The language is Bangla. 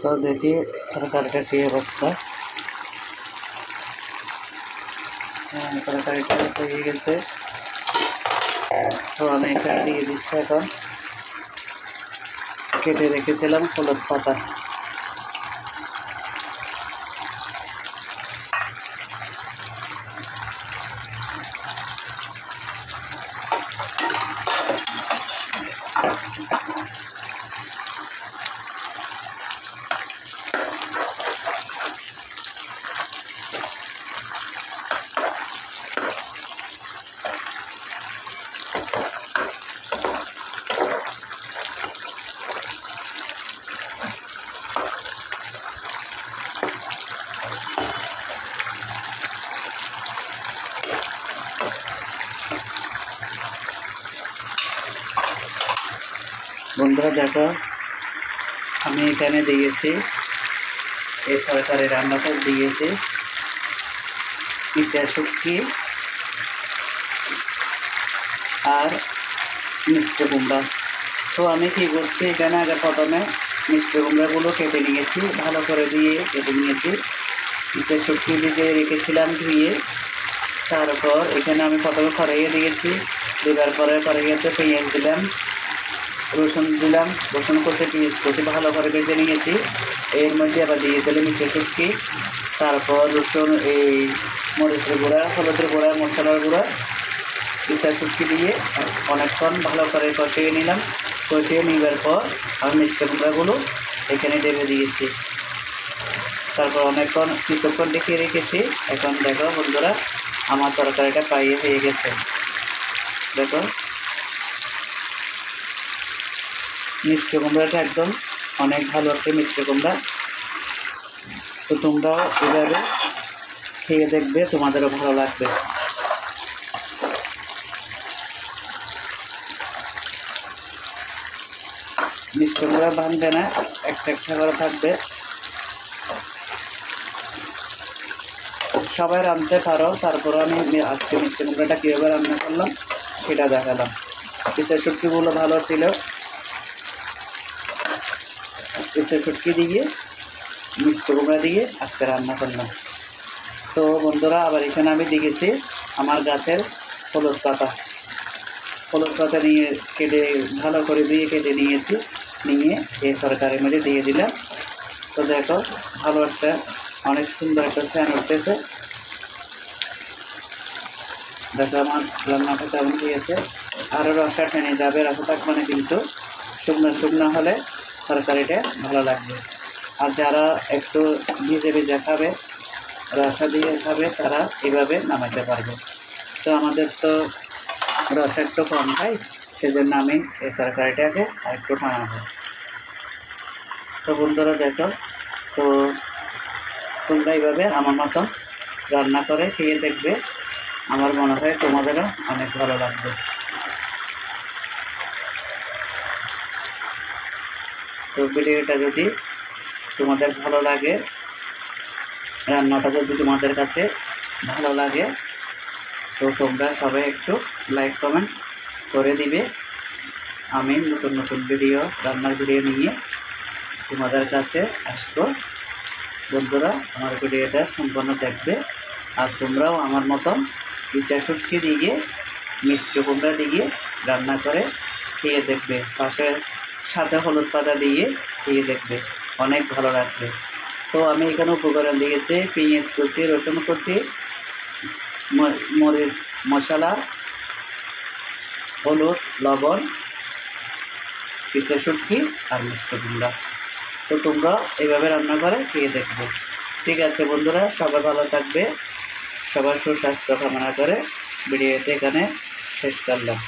তো দেখি তরকারিটা কী অবস্থা। তরকারিটা হয়ে গেছে, তো আমি এখানে দিয়ে দিচ্ছি এখন কেটে রেখেছিলাম হলুদ পাতা। বন্ধুরা দেখো, আমি এখানে দিয়েছি এই তরকারি রান্নাটা দিয়েছি ইটা শুটকি আর মিষ্টি কুমড়া। তো আমি কী করছি, এখানে আগে প্রথমে মিষ্টি কুমড়াগুলো কেটে নিয়েছি, ভালো করে দিয়ে কেটে নিয়েছি। ইটা শুটকি ভিজিয়ে রেখেছিলাম ধুয়ে। তারপর এখানে আমি প্রথমে কড়াইয়ে দিয়েছি, দেওয়ার পরে কড়াইয়াতে পেঁয়াজ দিলাম, রসুন দিলাম, রসুন কষে পেঁয়াজ কষে ভালো করে ভেজে নিয়েছি। এর মধ্যে আবার দিয়ে দিলাম মিষ্টি শুটকি, তারপর রসুন এই মরিচের গুঁড়া, হলুদের গুঁড়া, মশলার গুঁড়া, ইটা শুটকি দিয়ে অনেকক্ষণ ভালো করে কষিয়ে নিলাম। কষিয়ে নেবার পর আমি মিষ্টি কুমড়াগুলো এখানে ঢেলে দিয়েছি। তারপর অনেকক্ষণ কিছুক্ষণ ঢেকে রেখেছি। এখন দেখো বন্ধুরা, আমার তরকারিটা প্রায় হয়ে গেছে। দেখো মিষ্টি কুমড়াটা একদম অনেক ভালো একটা মিষ্টি কুমড়া। তো তোমরাও এভাবে খেয়ে দেখবে, তোমাদেরও ভালো লাগবে। মিষ্টি কুমড়া ভাঙবে না, একটা একটা করে থাকবে। সবাই রাঁধতে পারো, তারপরে আমি আজকে মিষ্টি কুমড়াটা কীভাবে রান্না করলাম সেটা দেখালাম। ইটা শুটকিগুলো ভালো ছিল, ইটা শুটকি দিয়ে মিষ্টি কুমড়া দিয়ে আজকে রান্না করলাম। তো বন্ধুরা, আবার এখানে আমি দিয়েছি আমার গাছের হলুদ পাতা। হলুদ পাতা নিয়ে কেটে ভালো করে দিয়ে কেটে নিয়েছি, নিয়ে এই তরকারির মধ্যে দিয়ে দিলাম। তো দেখো ভালো একটা অনেক সুন্দর একটা স্যান উঠতেছে। দেখো আমার রান্নাটা কেমন দিয়েছে, আরও রসা টেনে যাবে। রসা থাকবে না কিন্তু, শুকনো শুকনো হলে তরকারিটা ভালো লাগবে। আর যারা একটু ভিজে ভিজে খাবে, রসা দিয়ে খাবে, তারা এভাবে নামাইতে পারবে। তো আমাদের তো রসা একটু কম খাই, সেজন্য আমি এই তরকারিটাকে আরেকটু বানাবো। তো বন্ধুরা দেখো, তো তোমরা এইভাবে আমার মতন রান্না করে খেয়ে দেখবে, আমার মনে হয় তোমাদেরও অনেক ভালো লাগবে। তো ভিডিওটা যদি তোমাদের ভালো লাগে, রান্নাটা যদি তোমাদের কাছে ভালো লাগে, তো তোমরা সবাই একটু লাইক কমেন্ট করে দিবে। আমি নতুন নতুন ভিডিও, রান্নার ভিডিও নিয়ে তোমাদের কাছে আসবো। বন্ধুরা আমার ভিডিওটা সম্পূর্ণ দেখবে, আর তোমরাও আমার মতন ইটা শুটকি দিয়ে মিষ্টি কুমড়া দিয়ে রান্না করে খেয়ে দেখবে, পাশে সাদা হলুদ পাতা দিয়ে খেয়ে দেখবে, অনেক ভালো লাগবে। তো আমি এখানে উপকরণ দিয়েছি পেঁয়াজ কুচি, রসুন কুচি, মরিচ মশলা, হলুদ, লবণ, ইটা শুটকি আর মিষ্টি কুমড়া। তো তোমরা এইভাবে রান্না করে খেয়ে দেখবে। ঠিক আছে বন্ধুরা, সবাই ভালো থাকবে, সবার সুস্বাস্থ্য কামনা করে ভিডিওতে এখানে শেষ করলাম।